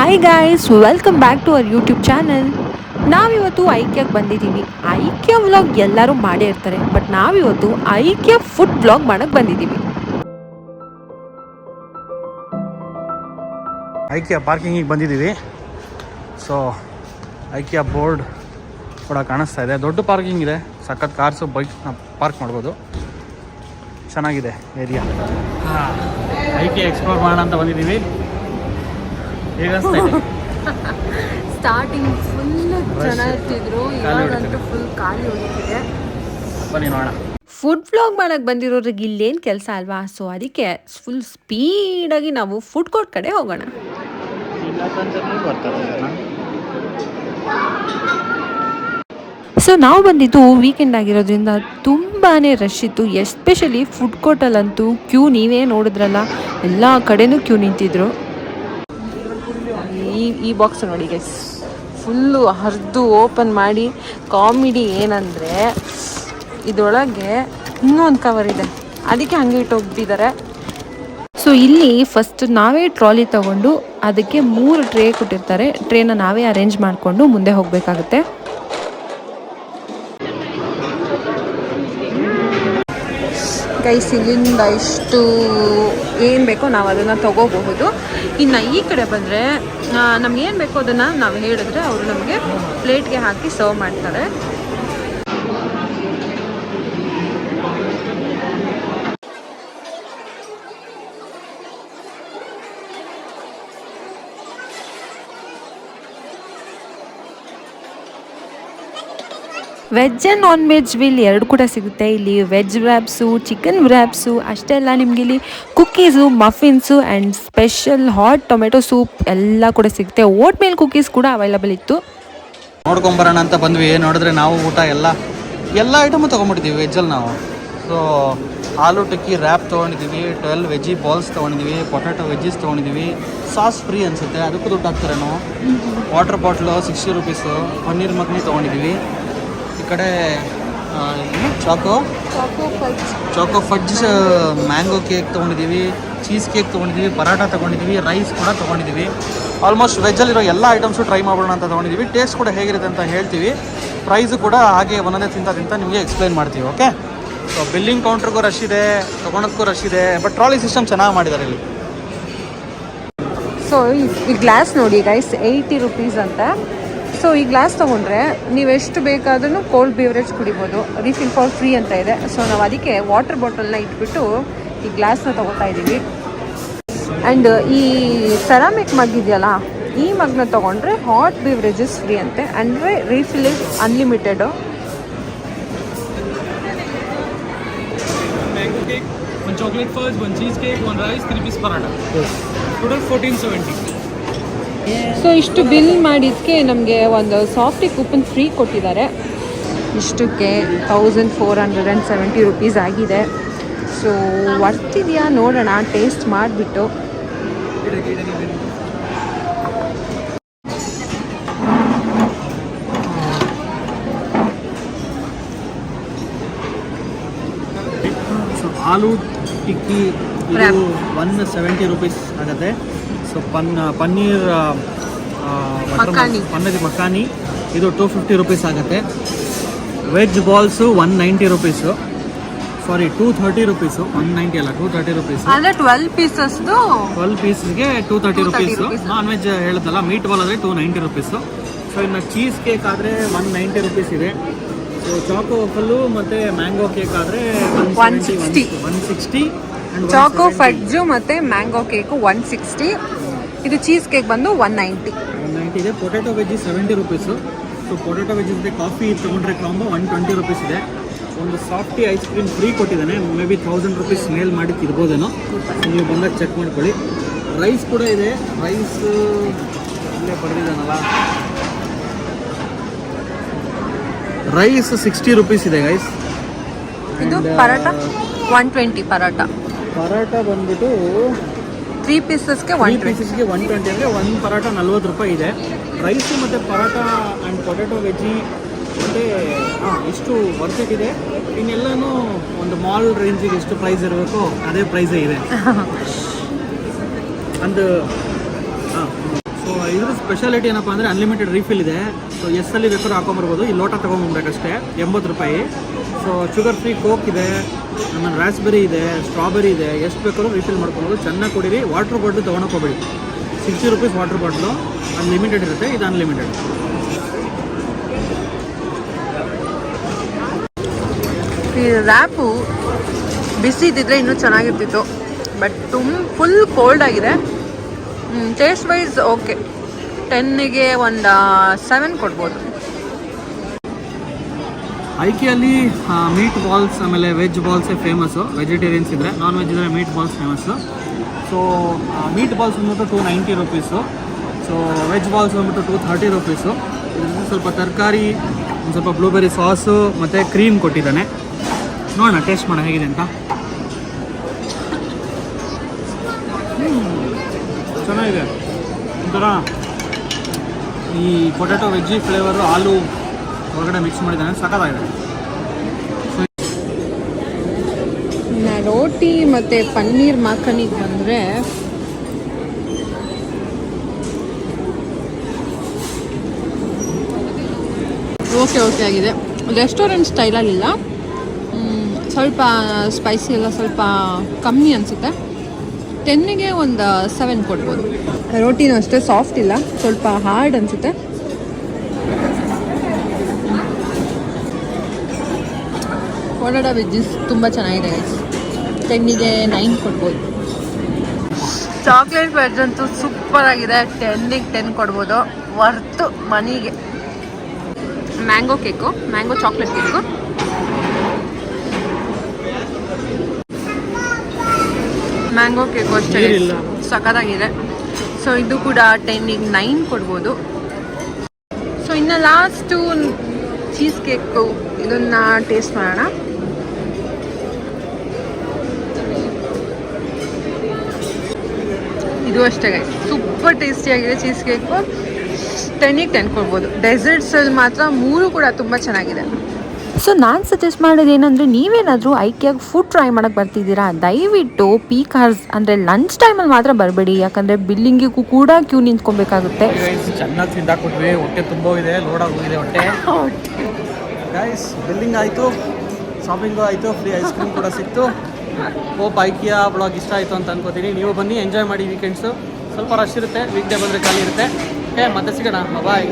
Hi guys, welcome back to our YouTube channel. ನಾವಿವತ್ತು ಐಕ್ಯಾಗೆ ಬಂದಿದ್ದೀವಿ. ಐಕ್ಯಾ ವ್ಲಾಗ್ ಎಲ್ಲರೂ ಮಾಡೇ ಇರ್ತಾರೆ, ಬಟ್ ನಾವಿವತ್ತು ಐಕ್ಯಾ ಫುಡ್ ವ್ಲಾಗ್ ಮಾಡೋಕ್ಕೆ ಬಂದಿದ್ದೀವಿ. ಐಕ್ಯಾ ಪಾರ್ಕಿಂಗಿಗೆ ಬಂದಿದ್ದೀವಿ. ಸೊ ಐಕ್ಯಾ ಬೋರ್ಡ್ ಕೂಡ ಕಾಣಿಸ್ತಾ ಇದೆ. ದೊಡ್ಡ ಪಾರ್ಕಿಂಗ್ ಇದೆ, ಸಖತ್ ಕಾರ್ಸು ಬೈಕ್ನ ಪಾರ್ಕ್ ಮಾಡ್ಬೋದು. ಚೆನ್ನಾಗಿದೆ ಏರಿಯಾ. ಐಕ್ಯಾ ಎಕ್ಸ್ಪ್ಲೋರ್ ಮಾಡೋಣ ಅಂತ ಬಂದಿದ್ದೀವಿ. ಹೇಗೆ ಅನಿಸ್ತಾ ಇದೆ? ಸ್ಟಾರ್ಟಿಂಗ್ ಫುಲ್ ಜನ ಇರ್ತಿದ್ರು, ಇವಾಗಂತೂ ಫುಲ್ ಖಾಲಿ ಹೋಗ್ತಿದೆ. ಬನ್ನಿ ನೋಡೋಣ. ಫುಡ್ ವ್ಲಾಗ್ ಮಾಡೋಕ್ಕೆ ಬಂದಿರೋರಿಗೆ ಇಲ್ಲೇನು ಕೆಲಸ ಅಲ್ವಾ, ಸೊ ಅದಕ್ಕೆ ಫುಲ್ ಸ್ಪೀಡಾಗಿ ನಾವು ಫುಡ್ ಕೋರ್ಟ್ ಕಡೆ ಹೋಗೋಣ. ಸೊ ನಾವು ಬಂದಿದ್ದು ವೀಕೆಂಡ್ ಆಗಿರೋದ್ರಿಂದ ತುಂಬಾ ರಶ್ ಇತ್ತು. ಎಸ್ಪೆಷಲಿ ಫುಡ್ ಕೋರ್ಟಲ್ಲಂತೂ ಕ್ಯೂ ನೀವೇ ನೋಡಿದ್ರಲ್ಲ, ಎಲ್ಲ ಕಡೆನೂ ಕ್ಯೂ ನಿಂತಿದ್ರು. ಈ ಬಾಕ್ಸ್ ನೋಡಿ ಗೈಸ್, ಫುಲ್ಲು ಹರಿದು ಓಪನ್ ಮಾಡಿ ಕಾಮಿಡಿ ಏನಂದರೆ ಇದರೊಳಗೆ ಇನ್ನೊಂದು ಕವರ್ ಇದೆ, ಅದಕ್ಕೆ ಹಂಗೆ ಇಟ್ಟು ಹೋಗ್ತಿದ್ದಾರೆ. ಸೊ ಇಲ್ಲಿ ಫಸ್ಟ್ ನಾವೇ ಟ್ರಾಲಿ ತಗೊಂಡು ಅದಕ್ಕೆ 3 ಟ್ರೇ ಕೊಟ್ಟಿರ್ತಾರೆ. ಟ್ರೇನ ನಾವೇ ಅರೇಂಜ್ ಮಾಡಿಕೊಂಡು ಮುಂದೆ ಹೋಗಬೇಕಾಗುತ್ತೆ. ಗೈಸ್, ಇಲ್ಲಿಂದ ಇಷ್ಟು ಏನು ಬೇಕೋ ನಾವು ಅದನ್ನು ತಗೋಬಹುದು. ಇನ್ನು ಈ ಕಡೆ ಬಂದರೆ ನಮ್ಗೆ ಏನು ಬೇಕೋ ಅದನ್ನು ನಾವು ಹೇಳಿದ್ರೆ ಅವರು ನಮಗೆ ಪ್ಲೇಟ್ಗೆ ಹಾಕಿ ಸರ್ವ್ ಮಾಡ್ತಾರೆ. ವೆಜ್ ಆ್ಯಂಡ್ ನಾನ್ ವೆಜ್ ಇಲ್ಲಿ ಎರಡು ಕೂಡ ಸಿಗುತ್ತೆ. ಇಲ್ಲಿ ವೆಜ್ ವ್ರ್ಯಾಪ್ಸು, ಚಿಕನ್ ವ್ರ್ಯಾಪ್ಸು ಅಷ್ಟೇ ಅಲ್ಲ, ನಿಮಗೆ ಇಲ್ಲಿ cookies, muffins and special hot tomato soup ಎಲ್ಲ ಕೂಡ ಸಿಗುತ್ತೆ. ಓಟ್ ಮೇಲ್ ಕುಕ್ಕೀಸ್ ಕೂಡ ಅವೈಲಬಲ್ ಇತ್ತು. ನೋಡ್ಕೊಂಬರೋಣ ಅಂತ ಬಂದ್ವಿ. ನೋಡಿದ್ರೆ ನಾವು ಊಟ ಎಲ್ಲ ಐಟಮು ತೊಗೊಂಬಿಟ್ಟಿದ್ದೀವಿ ವೆಜ್ಜಲ್ಲಿ ನಾವು. ಸೊ ಆಲೂ ಟಿಕ್ಕಿ ರ್ಯಾಪ್ ತೊಗೊಂಡಿದ್ದೀವಿ, 12 ವೆಜ್ಜಿ ಬಾಲ್ಸ್ ತೊಗೊಂಡಿದ್ದೀವಿ, ಪೊಟ್ಯಾಟೊ ವೆಜ್ಜೀಸ್ ತೊಗೊಂಡಿದ್ದೀವಿ. ಸಾಸ್ ಫ್ರೀ ಅನಿಸುತ್ತೆ, ಅದಕ್ಕೂ ದುಡ್ಡು ಹಾಕ್ತಾರೇನೋ. Water bottle 60 rupees. Paneer makhani ತೊಗೊಂಡಿದ್ದೀವಿ. ಈ ಕಡೆ ಚಾಕೋ ಫಡ್ಜ್ ಮ್ಯಾಂಗೋ ಕೇಕ್ ತೊಗೊಂಡಿದ್ದೀವಿ, ಚೀಸ್ ಕೇಕ್ ತೊಗೊಂಡಿದ್ದೀವಿ, ಪರಾಟ ತೊಗೊಂಡಿದ್ದೀವಿ, ರೈಸ್ ಕೂಡ ತೊಗೊಂಡಿದ್ದೀವಿ. ಆಲ್ಮೋಸ್ಟ್ ವೆಜ್ಜಲ್ಲಿರೋ ಎಲ್ಲ ಐಟಮ್ಸು ಟ್ರೈ ಮಾಡೋಣ ಅಂತ ತೊಗೊಂಡಿದ್ದೀವಿ. ಟೇಸ್ಟ್ ಕೂಡ ಹೇಗಿರುತ್ತೆ ಅಂತ ಹೇಳ್ತೀವಿ. ಪ್ರೈಸು ಕೂಡ ಹಾಗೆ ಒಂದೊಂದೇ ತಿಂತ ನಿಮಗೆ ಎಕ್ಸ್ಪ್ಲೈನ್ ಮಾಡ್ತೀವಿ. ಓಕೆ. ಸೊ ಬಿಲ್ಲಿಂಗ್ ಕೌಂಟ್ರಿಗೂ ರಶ್ ಇದೆ, ತೊಗೊಳೋದಕ್ಕೂ ರಶ್ ಇದೆ, ಬಟ್ ಟ್ರಾಲಿ ಸಿಸ್ಟಮ್ ಚೆನ್ನಾಗಿ ಮಾಡಿದ್ದಾರೆ ಇಲ್ಲಿ. ಸೊ ಈ ಗ್ಲಾಸ್ ನೋಡಿ ಗೈಸ್, 80 ರುಪೀಸ್ ಅಂತ. ಸೊ ಈ ಗ್ಲಾಸ್ ತೊಗೊಂಡ್ರೆ ನೀವೆಷ್ಟು ಬೇಕಾದ್ರೂ ಕೋಲ್ಡ್ ಬೇವರೇಜ್ ಕುಡಿಬೋದು. ರೀಫಿಲ್ ಫಾರ್ ಫ್ರೀ ಅಂತ ಇದೆ. ಸೊ ನಾವು ಅದಕ್ಕೆ ವಾಟರ್ ಬಾಟಲ್ನ ಇಟ್ಬಿಟ್ಟು ಈ ಗ್ಲಾಸ್ನ ತೊಗೋತಾ ಇದ್ದೀವಿ. ಆ್ಯಂಡ್ ಈ ಸೆರಾಮಿಕ್ ಮಗ್ ಇದೆಯಲ್ಲ, ಈ ಮಗ್ನ ತೊಗೊಂಡ್ರೆ ಹಾಟ್ ಬೇವರೇಜಸ್ ಫ್ರೀ ಅಂತೆ, ಅಂದರೆ refill is unlimited. One chocolate fudge, one cheesecake, one rice, 3 piece paratha. Yes. Total 1470. So ಇಷ್ಟು ಬಿಲ್ ಮಾಡಿದ್ದಕ್ಕೆ ನಮಗೆ ಒಂದು ಸಾಫ್ಟಿ ಕೂಪನ್ ಫ್ರೀ ಕೊಟ್ಟಿದ್ದಾರೆ. ಇಷ್ಟಕ್ಕೆ 1470 ರುಪೀಸ್ ಆಗಿದೆ. ಸೊ ವರ್ತ್ ಇದೆಯಾ ನೋಡೋಣ, ಟೇಸ್ಟ್ ಮಾಡಿಬಿಟ್ಟು. ಸೊ ಆಲೂ ಟಿಕ್ಕಿ 170 ರುಪೀಸ್ ಆಗುತ್ತೆ. ಸೊ ಪನ್ನೀರ್ ಮಖಾನಿ ಇದು 250 ರುಪೀಸ್ ಆಗುತ್ತೆ. Veg balls 190 rupees. Sorry 230 rupees, 190 ಅಲ್ಲ 230 ರುಪೀಸು. ಅಂದರೆ 12 ಪೀಸ್ಗೆ 230 ರುಪೀಸು. ನಾನ್ ವೆಜ್ ಹೇಳಿದಲ್ಲ, ಮೀಟ್ ಬಾಲ್ ಆದರೆ 290 ರುಪೀಸು. ಸೊ ಇನ್ನು ಚೀಸ್ ಕೇಕ್ ಆದರೆ 190 ರುಪೀಸ್ ಇದೆ. ಸೊ ಚಾಕೋ ವಫಲ್ಲು ಮತ್ತು ಮ್ಯಾಂಗೋ ಕೇಕ್ ಆದರೆ 160. ಚಾಕೋ ಫಡ್ಜು ಮತ್ತು ಮ್ಯಾಂಗೋ ಕೇಕು 160. ಇದು ಚೀಸ್ ಕೇಕ್ ಬಂದು 190 ಇದೆ. Potato veggie 70 rupees. So potato veggie ಜೊತೆ ಕಾಫಿ ತೊಗೊಂಡ್ರೆ ಕಾಂಬೋ 120 ರುಪೀಸ್ ಇದೆ. ಒಂದು ಸಾಫ್ಟಿ ಐಸ್ ಕ್ರೀಮ್ ಫ್ರೀ ಕೊಟ್ಟಿದ್ದಾನೆ. ಮೇ ಬಿ 1000 ರುಪೀಸ್ ಮೇಲ್ ಮಾಡಿ ತಿರ್ಬೋದೇನೋ. ನೀವು ಬಂದಾಗ ಚೆಕ್ ಮಾಡ್ಕೊಳ್ಳಿ. ರೈಸ್ ಕೂಡ ಇದೆ. ರೈಸ್ ಇಲ್ಲೇ ಬರೆದಿದ್ದಾನಲ್ಲ, ರೈಸ್ 60 ರುಪೀಸ್ ಇದೆ ಗೈಸ್. ಇದು ಪರಾಟ 120. ಪರಾಟ ಬಂದ್ಬಿಟ್ಟು 3 ಪೀಸಸ್ಗೆ 120 ಅಂದರೆ ಒಂದು ಪರಾಟ 40 ರೂಪಾಯಿ ಇದೆ. ರೈಸು ಮತ್ತು ಪರಾಟ ಆ್ಯಂಡ್ ಪೊಟ್ಯಾಟೊ ವೆಜ್ಜಿ ಮತ್ತು ಇಷ್ಟು ವರ್ತಿಟ್ ಇದೆ. ಇನ್ನೆಲ್ಲನೂ ಒಂದು ಮಾಲ್ ರೇಂಜಿಗೆ ಎಷ್ಟು ಪ್ರೈಸ್ ಇರಬೇಕು ಅದೇ ಪ್ರೈಸೇ ಇದೆ. ಒಂದು ಸೊ ಸೊ ಇದ್ರ ಸ್ಪೆಷಾಲಿಟಿ ಏನಪ್ಪ ಅಂದರೆ ಅನ್ಲಿಮಿಟೆಡ್ ರೀಫಿಲ್ ಇದೆ. ಸೊ ಎಷ್ಟಲ್ಲಿ ಬೇಕಾದ್ರೂ ಹಾಕೊಂಬರ್ಬೋದು. ಈ ಲೋಟ ತೊಗೊಂಬರ್ಬೇಕಷ್ಟೇ, 80 ರೂಪಾಯಿ. ಸೊ ಶುಗರ್ ಫ್ರೀ ಕೋಕ್ ಇದೆ, ಆಮೇಲೆ ರಾಸ್ಬೆರಿ ಇದೆ, ಸ್ಟ್ರಾಬೆರಿ ಇದೆ, ಎಷ್ಟು ಬೇಕಾದ್ರೂ ರೀಫಿಲ್ ಮಾಡ್ಕೊಬೋದು. ಚೆನ್ನಾಗಿ ಕುಡೀರಿ. ವಾಟರ್ ಬಾಟ್ಲು ತೊಗೊಳಕ್ಕೆ ಹೋಗ್ಬೇಡಿ. 60 ರೂಪೀಸ್ ವಾಟರ್ ಬಾಟ್ಲು, ಅದು ಲಿಮಿಟೆಡ್ ಇರುತ್ತೆ, ಇದು ಅನ್ಲಿಮಿಟೆಡ್. ಈ ರ್ಯಾಪು ಬಿಸಿ ಇದ್ದಿದ್ರೆ ಇನ್ನೂ ಚೆನ್ನಾಗಿರ್ತಿತ್ತು, ಬಟ್ ಫುಲ್ ಕೋಲ್ಡ್ ಆಗಿದೆ. ಟೇಸ್ಟ್ ವೈಸ್ ಓಕೆ, 10ಗೆ ಒಂದು 7 ಕೊಡ್ಬೋದು. ಐಕಿಯಲ್ಲಿ ಮೀಟ್ ಬಾಲ್ಸ್ ಆಮೇಲೆ ವೆಜ್ ಬಾಲ್ಸೇ ಫೇಮಸ್ಸು. ವೆಜಿಟೇರಿಯನ್ಸ್ ಇದ್ದರೆ, ನಾನ್ ವೆಜ್ ಇದ್ದರೆ meet balls famous. So meet balls ಬಂದ್ಬಿಟ್ಟು 290 ರೂಪೀಸು. ಸೊ ವೆಜ್ ಬಾಲ್ಸ್ ಬಂದ್ಬಿಟ್ಟು 230 ರೂಪೀಸು. ಇದರಲ್ಲಿ ಸ್ವಲ್ಪ ತರಕಾರಿ, ಒಂದು ಸ್ವಲ್ಪ ಬ್ಲೂಬೆರಿ ಸಾಸು ಮತ್ತು ಕ್ರೀಮ್ ಕೊಟ್ಟಿದ್ದಾನೆ. ನೋಡೋಣ ಟೇಸ್ಟ್ ಮಾಡೋಣ ಹೇಗಿದೆ ಅಂತ. ಚೆನ್ನಾಗಿದೆ. ಒಂಥರ ಈ ಪೊಟ್ಯಾಟೊ ವೆಜ್ಜಿ ಫ್ಲೇವರು, ಆಲೂ ಹೊರಗಡೆ ಮಿಕ್ಸ್ ಮಾಡಿದ್ದಾನೆ, ಸಖತ್ತಾಗಿದೆ. ರೋಟಿ ಮತ್ತು ಪನ್ನೀರ್ ಮಾಖನಿಗೆ ಬಂದರೆ ಓಕೆ ಆಗಿದೆ. ರೆಸ್ಟೋರೆಂಟ್ ಸ್ಟೈಲಲ್ಲಿಲ್ಲ, ಸ್ವಲ್ಪ ಸ್ಪೈಸಿ ಎಲ್ಲ ಸ್ವಲ್ಪ ಕಮ್ಮಿ ಅನಿಸುತ್ತೆ. 10ಗೆ ಒಂದು 7 ಕೊಡ್ಬೋದು. ರೋಟಿನೂ ಅಷ್ಟೇ ಸಾಫ್ಟ್ ಇಲ್ಲ, ಸ್ವಲ್ಪ ಹಾರ್ಡ್ ಅನಿಸುತ್ತೆ. ಪೊಟ್ಯಾಟೊ ವೆಜ್ಜಿಸ್ ತುಂಬ ಚೆನ್ನಾಗಿದೆ ಗೈಸ್. 10ಗೆ 9 ಕೊಡ್ಬೋದು. ಚಾಕ್ಲೇಟ್ ವೆಜ್ ಅಂತೂ ಸೂಪರ್ ಆಗಿದೆ. 10ಗೆ 10 ಕೊಡ್ಬೋದು. ವರ್ತು ಮನಿಗೆ. Mango cake, mango chocolate cake. Mango cake ಅಷ್ಟೇ ಸಖತ್ತಾಗಿದೆ. ಸೊ ಇದು ಕೂಡ 10ಗೆ 9 ಕೊಡ್ಬೋದು. ಸೊ ಇನ್ನು ಲಾಸ್ಟು ಚೀಸ್ ಕೇಕು, ಇದನ್ನು ಟೇಸ್ಟ್ ಮಾಡೋಣ. ಇದು ಅಷ್ಟೇ ಗೈಸ್, ಸೂಪರ್ ಟೇಸ್ಟಿಯಾಗಿದೆ ಚೀಸ್ ಕೇಕು. 10ಗೆ 10 ಕೊಡ್ಬೋದು. ಡೆಸರ್ಟ್ಸಲ್ಲಿ ಮಾತ್ರ 3 ಕೂಡ ತುಂಬ ಚೆನ್ನಾಗಿದೆ. ಸೊ ನಾನು ಸಜೆಸ್ಟ್ ಮಾಡೋದು ಏನಂದರೆ, ನೀವೇನಾದರೂ ಐಕಿಯಾಗಿ ಫುಡ್ ಟ್ರೈ ಮಾಡೋಕ್ಕೆ ಬರ್ತಿದ್ದೀರಾ, ದಯವಿಟ್ಟು ಪೀಕ್ ಅವರ್ಸ್ ಅಂದರೆ ಲಂಚ್ ಟೈಮಲ್ಲಿ ಮಾತ್ರ ಬರಬೇಡಿ. ಯಾಕಂದರೆ ಬಿಲ್ಲಿಂಗಿಗೂ ಕೂಡ ಕ್ಯೂ ನಿಂತ್ಕೊಬೇಕಾಗುತ್ತೆ. ಚೆನ್ನಾಗಿ ತಿಂದಾಕೊಟ್ವಿ, ಹೊಟ್ಟೆ ತುಂಬ ಇದೆ, ಲೋಡ್ ಆಗೋಗಿದೆ ಹೊಟ್ಟೆ. ಗೈಸ್ ಬಿಲ್ಲಿಂಗ್ ಆಯಿತು, ಶಾಪಿಂಗು ಆಯಿತು, ಫ್ರೀ ಐಸ್ ಕ್ರೀಮ್ ಕೂಡ ಸಿಕ್ತು. ಹೋಪ್ ಐಕಿಯಾ ಬ್ಲಾಗ್ ಇಷ್ಟ ಆಯಿತು ಅಂತ ಅನ್ಕೋತೀನಿ. ನೀವು ಬನ್ನಿ, ಎಂಜಾಯ್ ಮಾಡಿ. ವೀಕೆಂಡ್ಸು ಸ್ವಲ್ಪ ರಶ್ ಇರುತ್ತೆ, ವೀಕ್ ಡೇ ಬಂದರೆ ಖಾಲಿ ಇರುತ್ತೆ. ಓಕೆ, ಮತ್ತೆ ಸಿಗೋಣ, ಬಾಯ್.